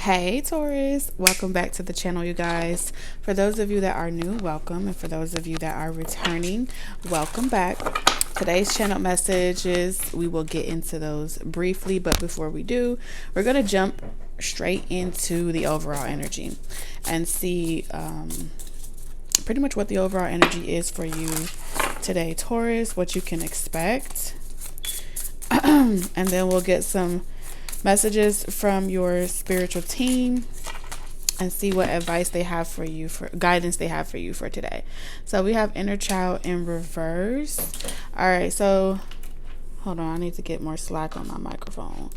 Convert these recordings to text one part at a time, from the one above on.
Hey Taurus, welcome back to the channel, you guys. For those of you that are new, welcome, and for those of you that are returning, welcome back. Today's channel messages, we will get into those briefly, but before we do, we're going to jump straight into the overall energy and see pretty much what the overall energy is for you today, Taurus, what you can expect. And then we'll get some messages from your spiritual team and see what advice they have for you, for guidance they have for you for today. So we have inner child in reverse. All right, so hold on, I need to get more slack on my microphone.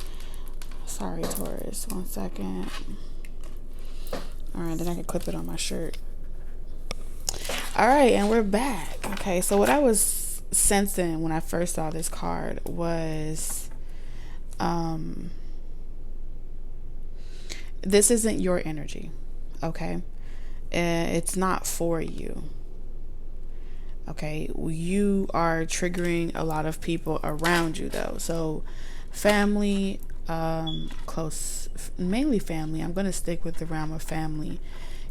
Sorry, Taurus, 1 second. All right, then I can clip it on my shirt. All right, and we're back. Okay, so what I was sensing when I first saw this card was this isn't your energy, okay? It's not for you, okay? You are triggering a lot of people around you, though. So family, close, mainly family. I'm going to stick with the realm of family.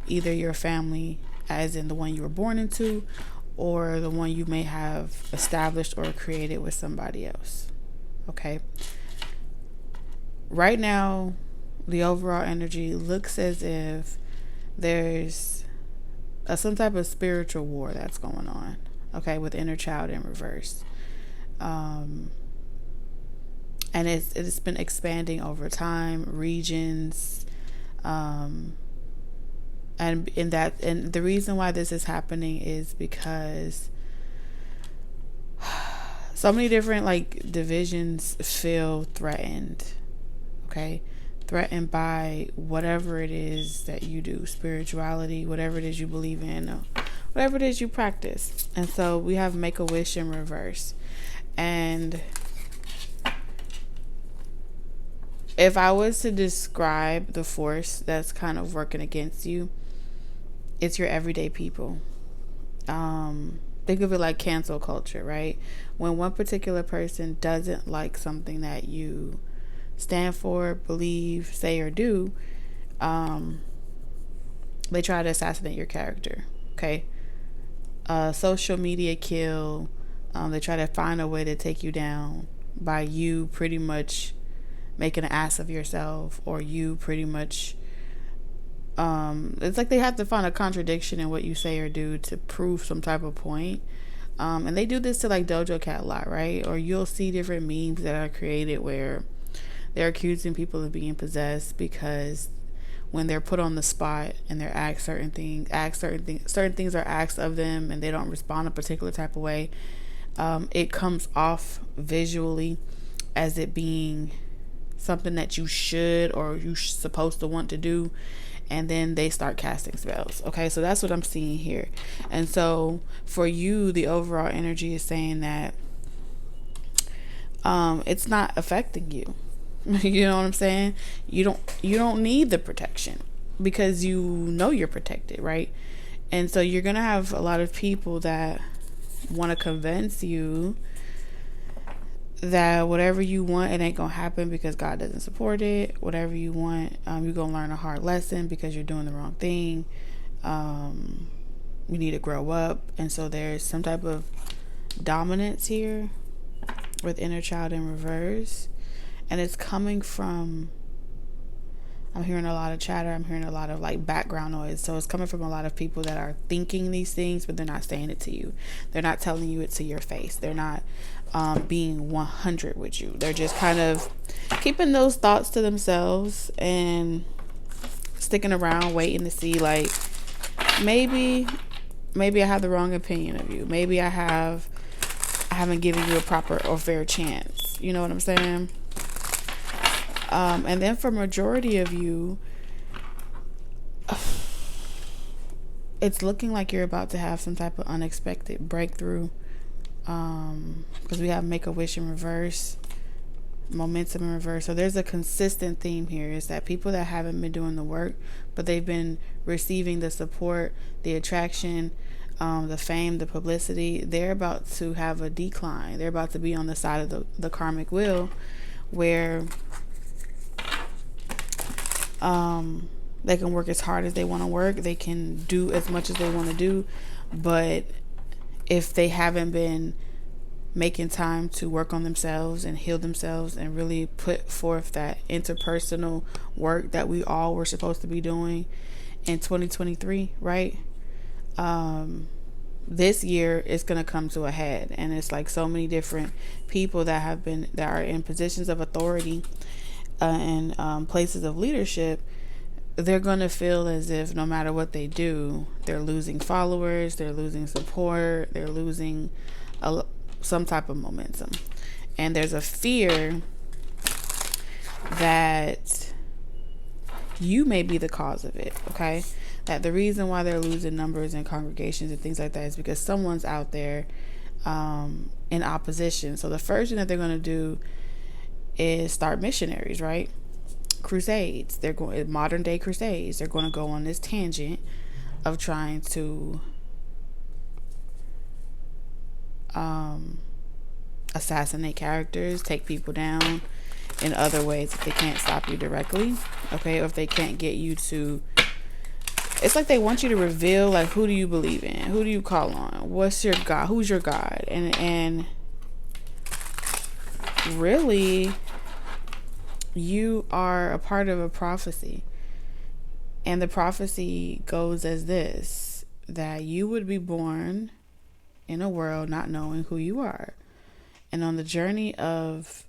Either your family, as in the one you were born into, or the one you may have established or created with somebody else, okay? Right now, the overall energy looks as if there's some type of spiritual war that's going on, okay, with inner child in reverse. And it's been expanding over time, regions, and the reason why this is happening is because so many different divisions feel threatened, okay? Threatened by whatever it is that you do, spirituality, whatever it is you believe in, whatever it is you practice. And so we have Make-A-Wish in reverse. And if I was to describe the force that's kind of working against you, it's your everyday people. Think of it like cancel culture, right? When one particular person doesn't like something that you stand for, believe, say, or do, they try to assassinate your character, okay? Social media kill. They try to find a way to take you down by you pretty much making an ass of yourself, or you pretty much it's like they have to find a contradiction in what you say or do to prove some type of point. And they do this to Dojo Cat a lot, right? Or you'll see different memes that are created where they're accusing people of being possessed because when they're put on the spot and they're asked certain things are asked of them and they don't respond a particular type of way, it comes off visually as it being something that you should or you're supposed to want to do, and then they start casting spells. Okay, so that's what I'm seeing here. And so for you, the overall energy is saying that it's not affecting you. You know what I'm saying? You don't need the protection because you know you're protected, right? And so you're gonna have a lot of people that want to convince you that whatever you want, it ain't gonna happen because God doesn't support it. Whatever you want, you're gonna learn a hard lesson because you're doing the wrong thing. You need to grow up. And so there's some type of dominance here with inner child in reverse. And it's coming from, I'm hearing a lot of chatter. I'm hearing a lot of background noise. So it's coming from a lot of people that are thinking these things, but they're not saying it to you. They're not telling you it to your face. They're not being 100 with you. They're just kind of keeping those thoughts to themselves and sticking around, waiting to see maybe I have the wrong opinion of you. Maybe I haven't given you a proper or fair chance. You know what I'm saying? And then for majority of you, it's looking like you're about to have some type of unexpected breakthrough, because we have Make-A-Wish in reverse, momentum in reverse. So there's a consistent theme here, is that people that haven't been doing the work, but they've been receiving the support, the attraction, the fame, the publicity, they're about to have a decline. They're about to be on the side of the karmic wheel where They can work as hard as they want to work. They can do as much as they want to do. But if they haven't been making time to work on themselves and heal themselves and really put forth that interpersonal work that we all were supposed to be doing in 2023, right? This year it's going to come to a head, and it's like so many different people that are in positions of authority and places of leadership. They're going to feel as if no matter what they do, they're losing followers, they're losing support, they're losing some type of momentum. And there's a fear that you may be the cause of it, okay? That the reason why they're losing numbers and congregations and things like that is because someone's out there in opposition. So the first thing that they're going to do is start missionaries, right? Crusades. They're going modern day crusades. They're going to go on this tangent of trying to assassinate characters, take people down in other ways if they can't stop you directly, okay? Or if they can't get you to, it's like they want you to reveal, like, who do you believe in? Who do you call on? What's your God? Who's your God? And really, you are a part of a prophecy. And the prophecy goes as this, that you would be born in a world not knowing who you are. And on the journey of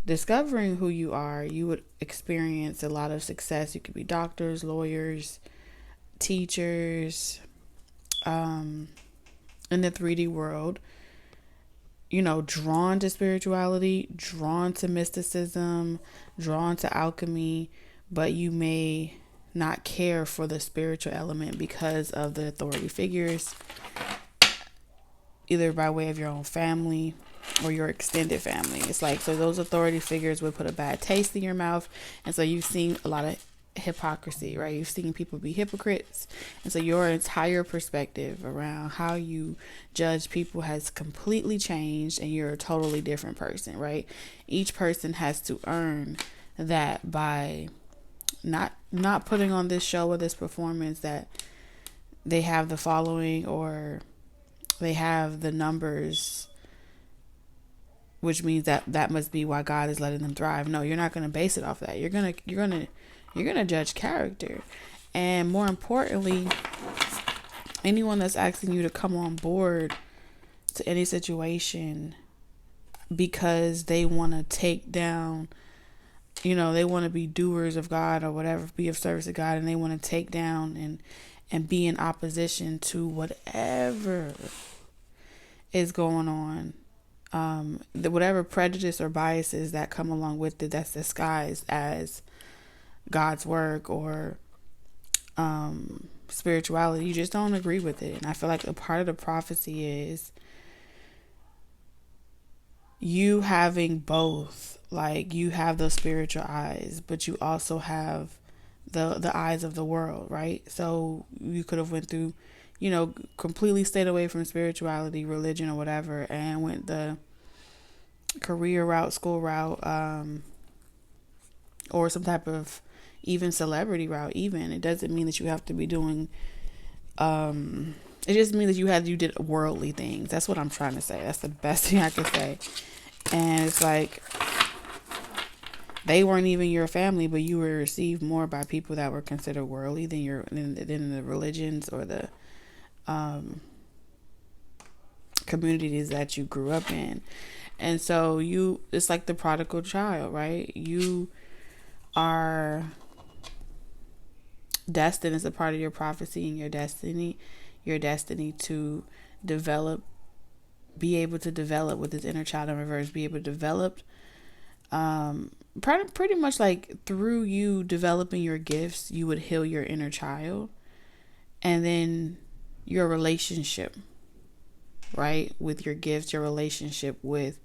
discovering who you are, you would experience a lot of success. You could be doctors, lawyers, teachers, in the 3D world, drawn to spirituality, drawn to mysticism, drawn to alchemy, but you may not care for the spiritual element because of the authority figures, either by way of your own family or your extended family. It's like, so those authority figures would put a bad taste in your mouth. And so you've seen a lot of hypocrisy, right? You've seen people be hypocrites. And so your entire perspective around how you judge people has completely changed, and you're a totally different person, right? Each person has to earn that by not putting on this show or this performance that they have the following or they have the numbers, which means that must be why God is letting them thrive. No, you're not going to base it off that. You're going to judge character. And more importantly, anyone that's asking you to come on board to any situation because they want to take down, they want to be doers of God or whatever, be of service to God, and they want to take down and be in opposition to whatever is going on. Whatever prejudice or biases that come along with it, that's disguised as God's work or spirituality, you just don't agree with it. And I feel like a part of the prophecy is you having both. Like, you have those spiritual eyes, but you also have the eyes of the world, right? So you could have went through, completely stayed away from spirituality, religion, or whatever, and went the career route, school route, or some type of even celebrity route. Even, it doesn't mean that you have to be doing, it just means that you did worldly things. That's what I'm trying to say. That's the best thing I can say. And it's like, they weren't even your family, but you were received more by people that were considered worldly than the religions or the communities that you grew up in. And so it's like the prodigal child, right? You are destined as a part of your prophecy and your destiny to develop, be able to develop with this inner child in reverse, be able to develop, pretty much like through you developing your gifts, you would heal your inner child. And then your relationship, right, with your gifts, your relationship with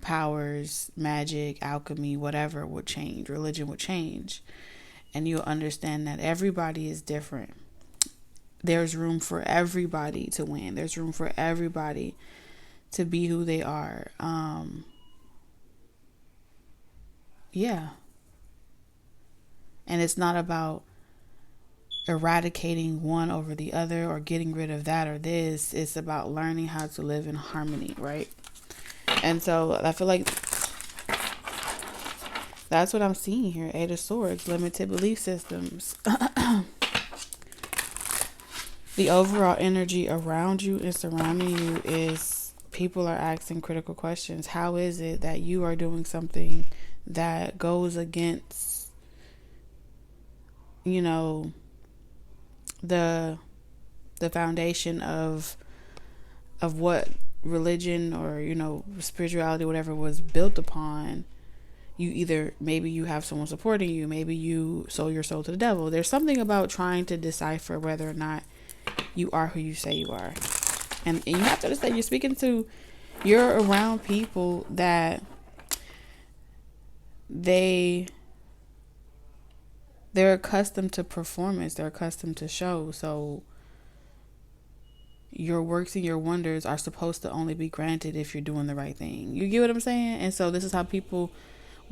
powers, magic, alchemy, whatever would change. Religion would change. And you'll understand that everybody is different. There's room for everybody to win. There's room for everybody to be who they are. Yeah. And it's not about eradicating one over the other or getting rid of that or this. It's about learning how to live in harmony, right? And so I feel like that's what I'm seeing here. Eight of Swords, limited belief systems. The overall energy around you and surrounding you is people are asking critical questions. How is it that you are doing something that goes against, you know, the foundation of what religion or, you know, spirituality, whatever was built upon? You either, maybe you have someone supporting you, maybe you sold your soul to the devil. There's something about trying to decipher whether or not you are who you say you are. And you have to understand, you're around people that they're accustomed to performance, they're accustomed to show. So your works and your wonders are supposed to only be granted if you're doing the right thing. You get what I'm saying? And so this is how people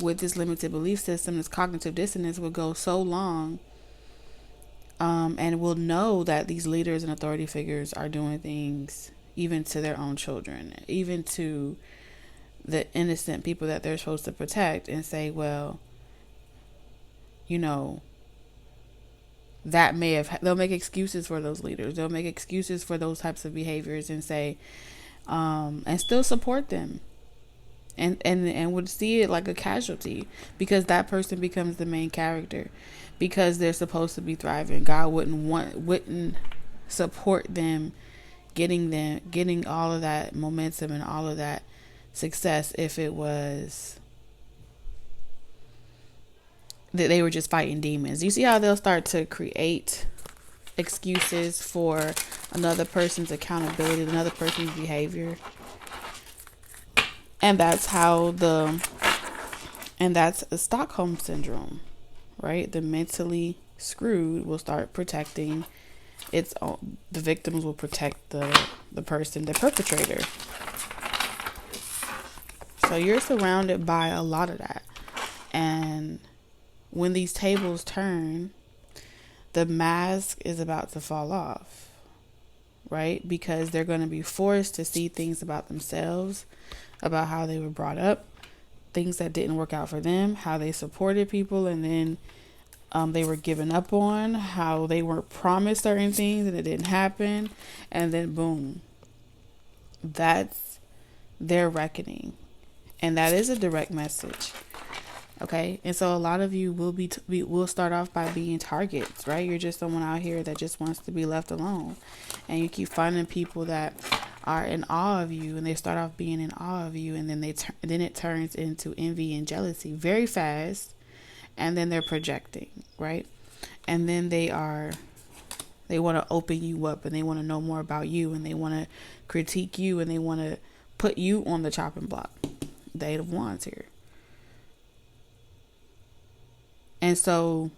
with this limited belief system, this cognitive dissonance, will go so long, and will know that these leaders and authority figures are doing things even to their own children, even to the innocent people that they're supposed to protect, and say, well, you know, that may have, they'll make excuses for those leaders, they'll make excuses for those types of behaviors, and say, and still support them. And would see it like a casualty, because that person becomes the main character, because they're supposed to be thriving. God wouldn't support them getting all of that momentum and all of that success if it was that they were just fighting demons. You see how they'll start to create excuses for another person's accountability, another person's behavior. And that's the Stockholm syndrome, right? The mentally screwed will start protecting its own. The victims will protect the person, the perpetrator. So you're surrounded by a lot of that. And when these tables turn, the mask is about to fall off, right? Because they're going to be forced to see things about themselves, about how they were brought up, things that didn't work out for them, how they supported people and then they were given up on, how they were promised certain things and it didn't happen, and then boom, that's their reckoning. And that is a direct message. Okay, and so a lot of you will start off by being targets, right? You're just someone out here that just wants to be left alone, and you keep finding people that are in awe of you, and they start off being in awe of you, and then then it turns into envy and jealousy very fast, and then they're projecting, right? And then they want to open you up, and they want to know more about you, and they want to critique you, and they want to put you on the chopping block. The Eight of Wands here. And so,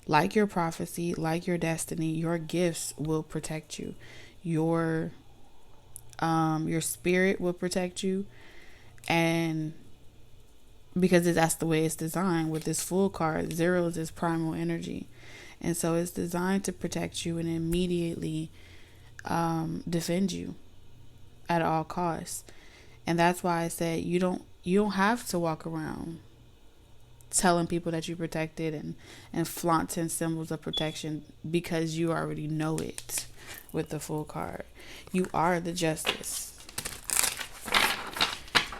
like your prophecy, like your destiny, your gifts will protect you. Your spirit will protect you. And because that's the way it's designed with this Fool card, 0 is this primal energy. And so it's designed to protect you and immediately defend you at all costs. And that's why I said you don't have to walk around telling people that you protected and flaunting symbols of protection, because you already know it with the Fool card. You are the justice.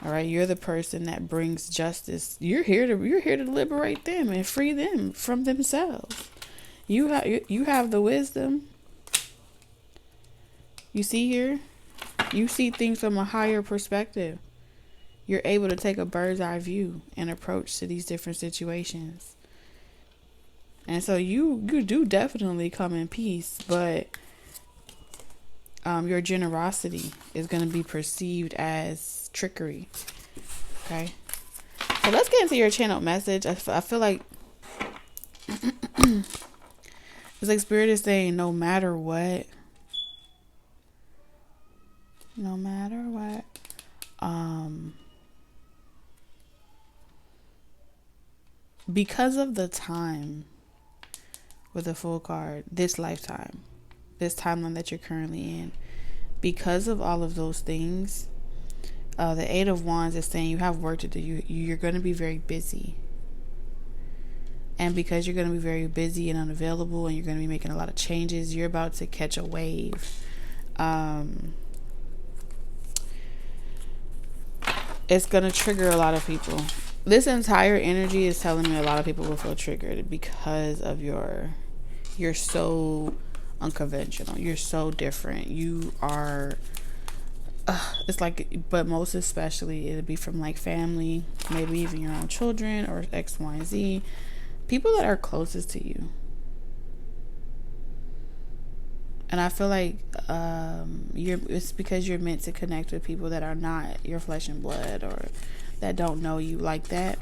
All right, you're the person that brings justice. You're here to liberate them and free them from themselves. You have the wisdom. You see here? You see things from a higher perspective. You're able to take a bird's eye view and approach to these different situations. And so you do definitely come in peace, but your generosity is going to be perceived as trickery. Okay? So let's get into your channeled message. I feel like it's like Spirit is saying, no matter what, because of the time with the Fool card, this lifetime, this timeline that you're currently in, because of all of those things, the Eight of Wands is saying you have work to do. You're going to be very busy. And because you're going to be very busy and unavailable, and you're going to be making a lot of changes, you're about to catch a wave. It's going to trigger a lot of people. This entire energy is telling me a lot of people will feel triggered because of you're so unconventional. You're so different. You are, it's like, but most especially it'll be from like family, maybe even your own children or X, Y, and Z. People that are closest to you. And I feel like it's because you're meant to connect with people that are not your flesh and blood, or that don't know you like that.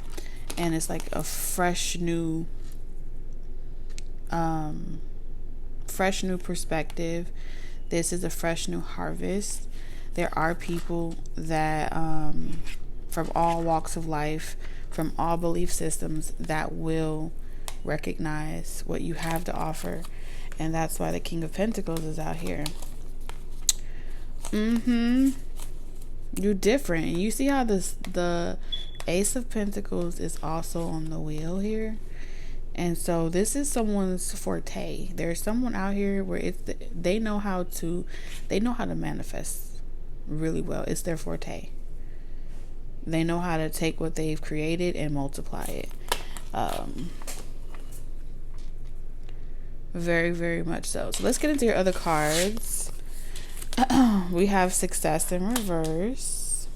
And it's like a fresh new perspective. This is a fresh new harvest. There are people that from all walks of life, from all belief systems, that will recognize what you have to offer. And that's why the King of Pentacles is out here. You're different. And you see how the Ace of Pentacles is also on the wheel here. And so this is someone's forte. There's someone out here where they know how to manifest really well. It's their forte. They know how to take what they've created and multiply it. Very, very much so. So let's get into your other cards. We have Success in reverse.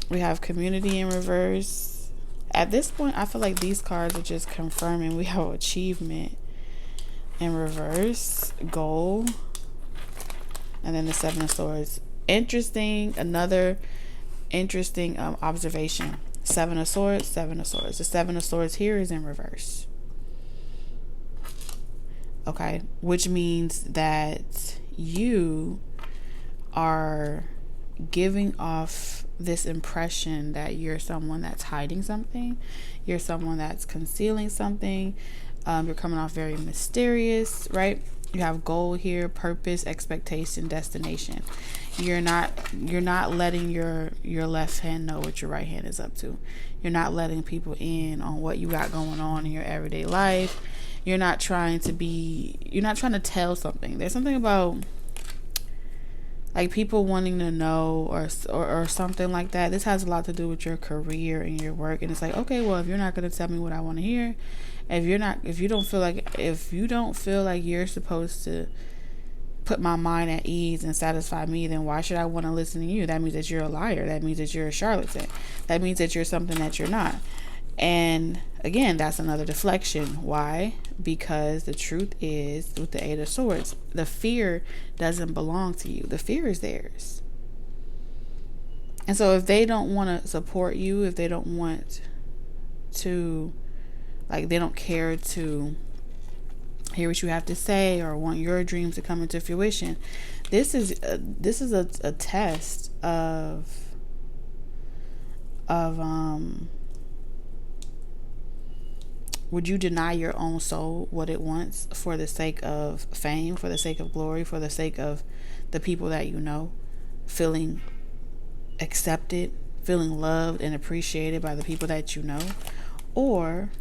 We have Community in reverse. At this point, I feel like these cards are just confirming we have Achievement in reverse, Goal, and then the Seven of Swords. Another interesting observation. Seven of Swords, Seven of Swords. The Seven of Swords here is in reverse. Okay, which means that you are giving off this impression that you're someone that's hiding something. You're someone that's concealing something. You're coming off very mysterious, right? You have goal here, purpose, expectation, destination. You're not letting your left hand know what your right hand is up to. You're not letting people in on what you got going on in your everyday life. You're not trying to tell something. There's something about like people wanting to know or something like that. This has a lot to do with your career and your work. And it's like, okay, well, if you're not going to tell me what I want to hear, if you don't feel like you're supposed to put my mind at ease and satisfy me, then why should I want to listen to you? That means that you're a liar. That means that you're a charlatan. That means that you're something that you're not. And again, that's another deflection. Why? Because the truth is, with the Eight of Swords, the fear doesn't belong to you. The fear is theirs. And so if they don't want to support you, if they don't want to, like, they don't care to hear what you have to say or want your dreams to come into fruition, this is a test of would you deny your own soul what it wants for the sake of fame, for the sake of glory, for the sake of the people that you know, feeling accepted, feeling loved and appreciated by the people that you know? Or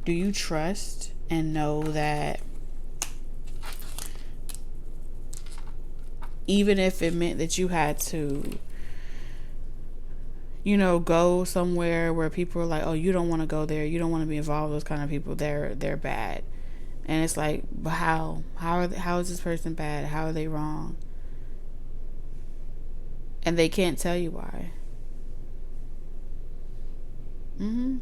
do you trust and know that even if it meant that you had to, go somewhere where people are like, oh, you don't want to go there, you don't want to be involved with those kind of people, they're bad. And it's like, but how is this person bad? How are they wrong? And they can't tell you why. And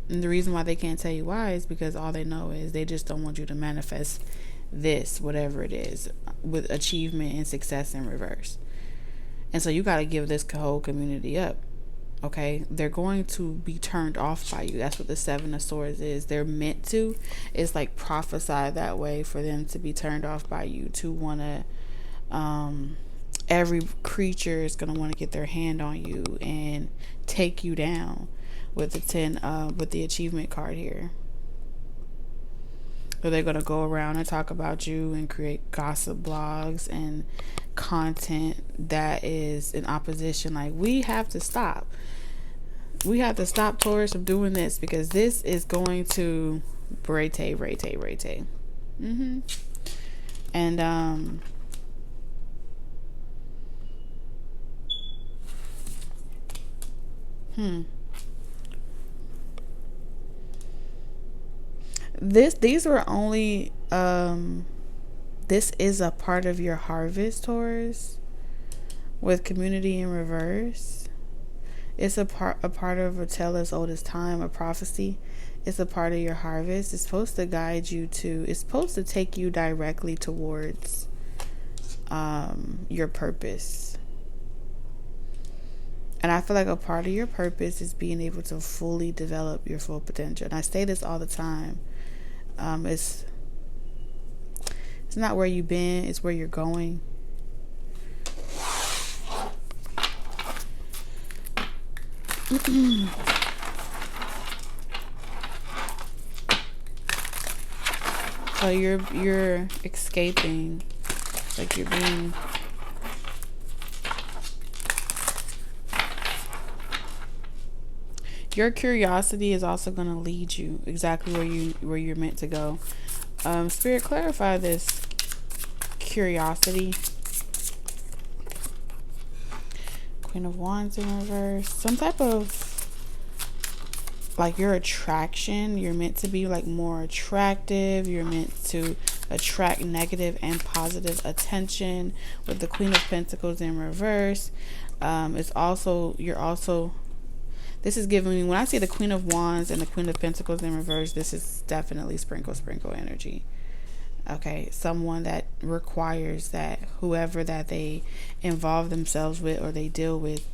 the reason why they can't tell you why is because all they know is they just don't want you to manifest this, whatever it is, with achievement and success in reverse. And so you got to give this whole community up. Okay, they're going to be turned off by you. That's what the Seven of Swords is. They're meant to. It's like prophesied that way for them to be turned off by you, to want to every creature is going to want to get their hand on you and take you down with the 10 with the achievement card here. So they're going to go around and talk about you and create gossip blogs and content that is in opposition. Like, we have to stop. We have to stop Taurus from doing this, because this is going to rate. And these were only this is a part of your harvest, Taurus, with community in reverse. It's a part of a tale as old as time, a prophecy. It's a part of your harvest. It's supposed to guide you to, it's supposed to take you directly towards your purpose. And I feel like a part of your purpose is being able to fully develop your full potential. And I say this all the time. It's not where you've been, it's where you're going. So you're escaping, like you're being your curiosity is also going to lead you exactly where you're meant to go. Spirit, clarify this curiosity. Queen of Wands in reverse. Some type of, like, your attraction. You're meant to be like more attractive. You're meant to attract negative and positive attention with the Queen of Pentacles in reverse. It's also, you're also, this is giving me, when I see the Queen of Wands and the Queen of Pentacles in reverse, this is definitely sprinkle energy. Okay, someone that requires that whoever that they involve themselves with or they deal with,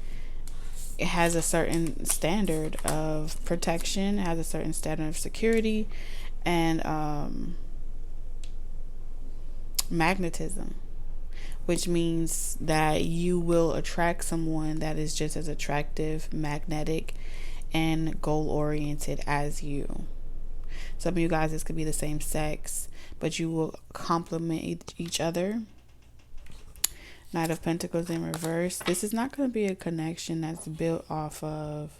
it has a certain standard of protection, has a certain standard of security, and magnetism, which means that you will attract someone that is just as attractive, magnetic, and goal-oriented as you. Some of you guys, this could be the same sex, but you will complement each other. Knight of Pentacles in reverse. This is not going to be a connection that's built off of,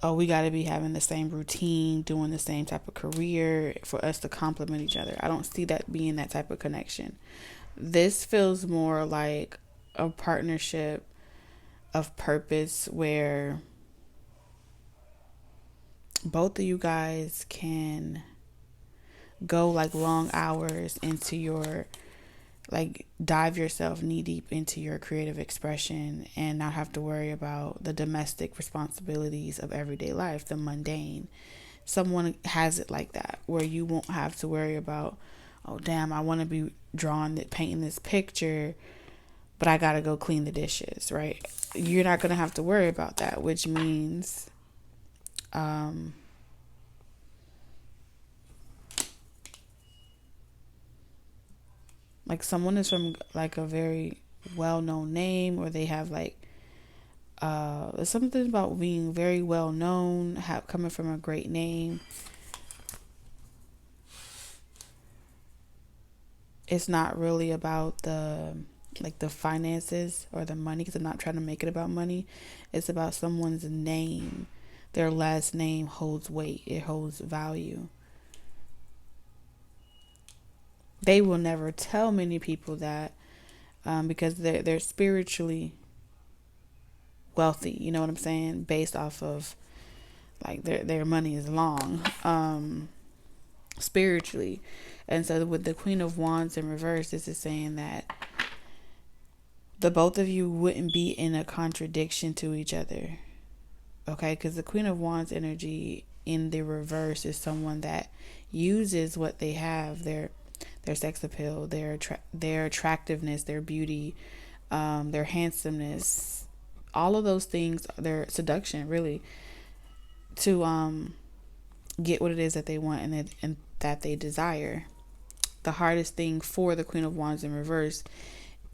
oh, we got to be having the same routine, doing the same type of career for us to complement each other. I don't see that being that type of connection. This feels more like a partnership of purpose where both of you guys can go like long hours into your, like, dive yourself knee deep into your creative expression and not have to worry about the domestic responsibilities of everyday life, the mundane. Someone has it like that, where you won't have to worry about, oh damn, I want to be painting this picture, but I gotta go clean the dishes, right? You're not gonna have to worry about that, which means like someone is from like a very well-known name, or they have like something about being very well known, coming from a great name. It's not really about the finances or the money, because I'm not trying to make it about money. It's about someone's name. Their last name holds weight. It holds value. They will never tell many people that because they're spiritually wealthy. You know what I'm saying? Based off of like their money is long spiritually. And so with the Queen of Wands in reverse, this is saying that the both of you wouldn't be in a contradiction to each other. Okay, because the Queen of Wands energy in the reverse is someone that uses what they have, their sex appeal, their attractiveness, their beauty, their handsomeness, all of those things, their seduction, really, to get what it is that they want and that they desire. The hardest thing for the Queen of Wands in reverse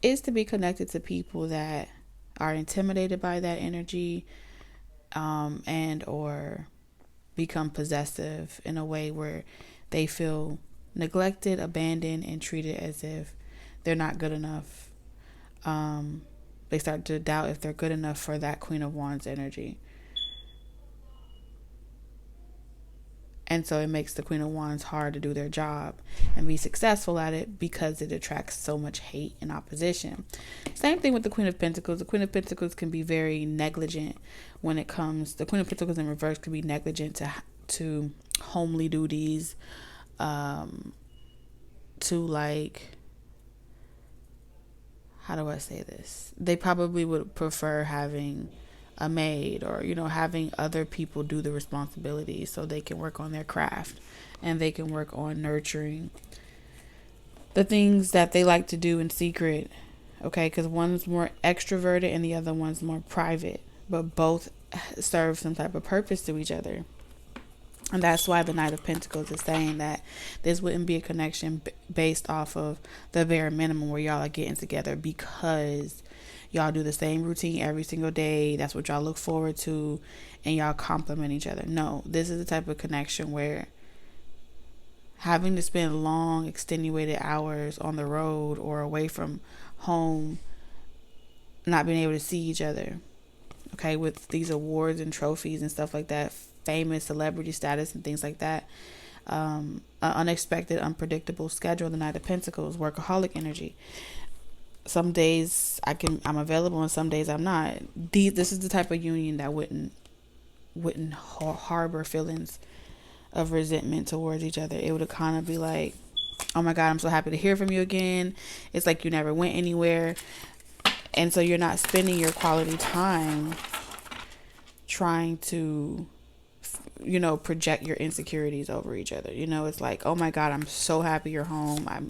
is to be connected to people that are intimidated by that energy, and or become possessive in a way where they feel neglected, abandoned, and treated as if they're not good enough. They start to doubt if they're good enough for that Queen of Wands energy. And so it makes the Queen of Wands hard to do their job and be successful at it because it attracts so much hate and opposition. Same thing with the Queen of Pentacles. The Queen of Pentacles can be very negligent when it comes. The Queen of Pentacles in reverse can be negligent to homely duties, to like, how do I say this? They probably would prefer having a maid, or having other people do the responsibilities so they can work on their craft and they can work on nurturing the things that they like to do in secret. Okay, because one's more extroverted and the other one's more private, but both serve some type of purpose to each other. And that's why the Knight of Pentacles is saying that this wouldn't be a connection based off of the bare minimum where y'all are getting together because y'all do the same routine every single day. That's what y'all look forward to, and y'all complement each other. No, this is the type of connection where having to spend long, extenuated hours on the road or away from home, not being able to see each other, okay, with these awards and trophies and stuff like that, famous celebrity status and things like that, an unexpected, unpredictable schedule, the Knight of Pentacles, workaholic energy. Some days I'm available and some days I'm not. This is the type of union that wouldn't harbor feelings of resentment towards each other. It would kind of be like, oh my God, I'm so happy to hear from you again. It's like you never went anywhere. And so you're not spending your quality time trying to, project your insecurities over each other. It's like, oh my God, I'm so happy you're home. I'm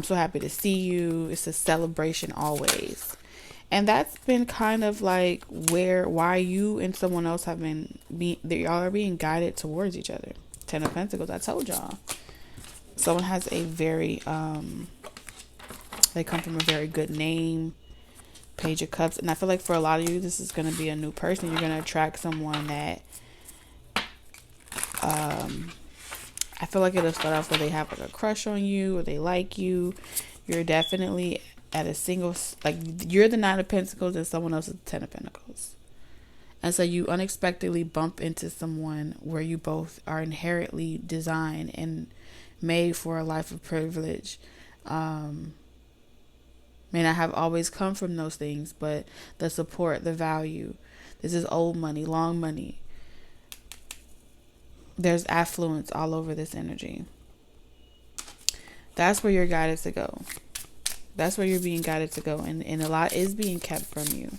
so happy to see you. It's a celebration always. And that's been kind of like why you and someone else have y'all are being guided towards each other. Ten of Pentacles, I told y'all. Someone has a very, they come from a very good name. Page of Cups. And I feel like for a lot of you, this is going to be a new person. You're going to attract someone that, I feel like it'll start off where they have like a crush on you or they like you. You're definitely at a single, like you're the Nine of Pentacles and someone else is the Ten of Pentacles. And so you unexpectedly bump into someone where you both are inherently designed and made for a life of privilege. May not have always come from those things, but the support, the value. This is old money, long money. There's affluence all over this energy. That's where you're guided to go. That's where you're being guided to go. And a lot is being kept from you.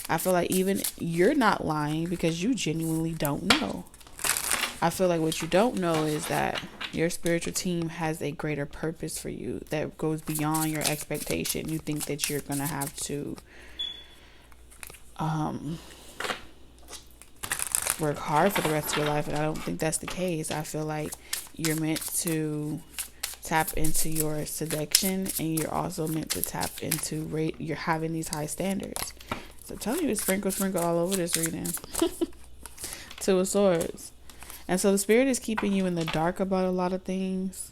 I feel like even you're not lying because you genuinely don't know. I feel like what you don't know is that your spiritual team has a greater purpose for you that goes beyond your expectation. You think that you're going to have to work hard for the rest of your life, and I don't think that's the case. I feel like you're meant to tap into your seduction, and you're also meant to tap into you're having these high standards. So I'm telling you, it's sprinkle all over this reading. Two of Swords. And so the Spirit is keeping you in the dark about a lot of things.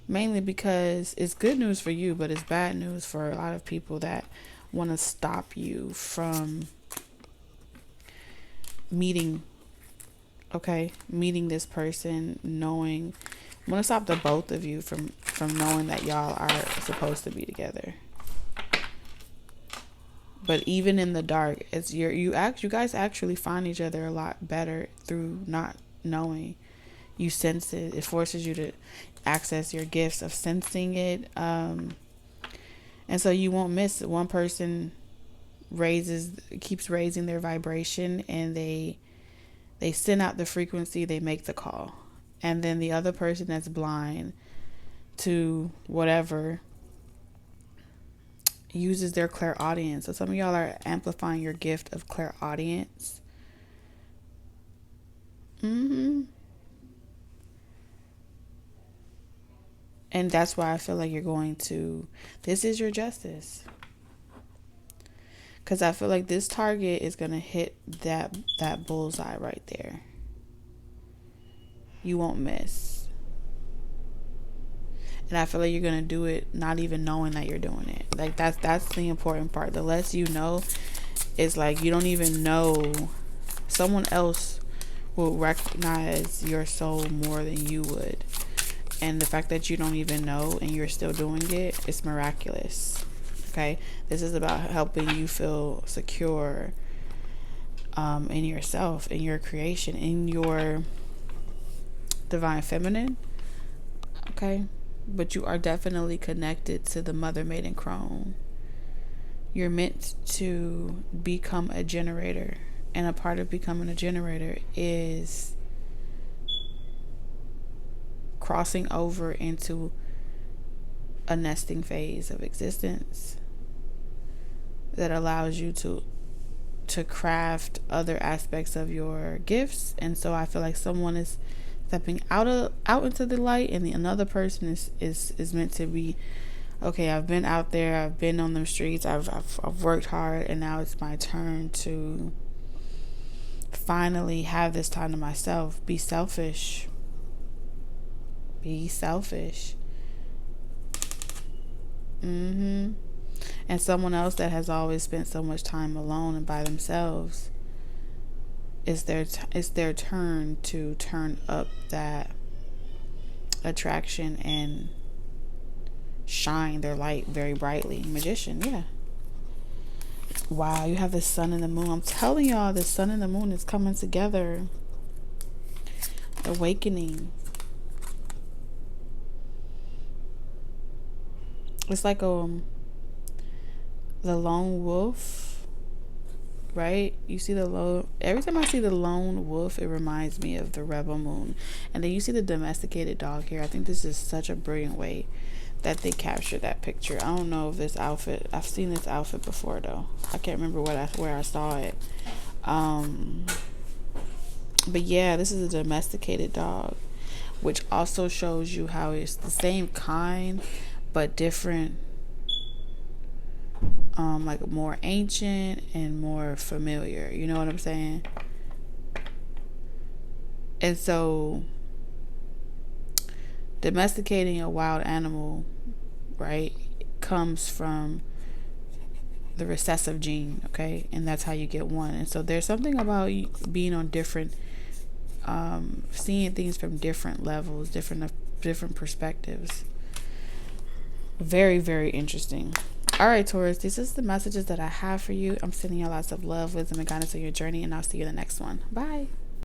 Mainly because it's good news for you, but it's bad news for a lot of people that want to stop you from meeting this person, want to stop the both of you from knowing that y'all are supposed to be together. But even in the dark, it's you guys actually find each other a lot better through not knowing. You sense it. It forces you to access your gifts of sensing it. And so you won't miss it. One person keeps raising their vibration, and they send out the frequency, they make the call. And then the other person that's blind to whatever uses their clairaudience. So some of y'all are amplifying your gift of clairaudience. And that's why I feel like you're going to, this is your justice. Because I feel like this target is going to hit that bullseye right there. You won't miss. And I feel like you're going to do it not even knowing that you're doing it. Like, that's the important part. The less you know, it's like you don't even know. Someone else will recognize your soul more than you would. And the fact that you don't even know and you're still doing it, it's miraculous. Okay? This is about helping you feel secure in yourself, in your creation, in your divine feminine. Okay? But you are definitely connected to the mother maiden crone. You're meant to become a generator. And a part of becoming a generator is crossing over into a nesting phase of existence that allows you to craft other aspects of your gifts. And so I feel like someone is stepping out into the light, and another person is meant to be, okay, I've been out there, I've been on them streets, I've worked hard, and now it's my turn to finally have this time to myself. Be selfish. And someone else that has always spent so much time alone and by themselves, it's their turn to turn up that attraction and shine their light very brightly. Magician, yeah. Wow, you have the sun and the moon. I'm telling y'all, the sun and the moon is coming together. Awakening. It's like the lone wolf, right? You see every time I see the lone wolf, it reminds me of the rebel moon. And then you see the domesticated dog here. I think this is such a brilliant way that they captured that picture. I don't know if this outfit, I've seen this outfit before though. I can't remember where I saw it. But yeah, this is a domesticated dog, which also shows you how it's the same kind but different, like more ancient and more familiar. You know what I'm saying? And so domesticating a wild animal, right, comes from the recessive gene, okay? And that's how you get one. And so there's something about being on different, seeing things from different levels, different perspectives. Very, very interesting. All right, Taurus, this is the messages that I have for you. I'm sending you lots of love, wisdom, and guidance on your journey, and I'll see you in the next one. Bye.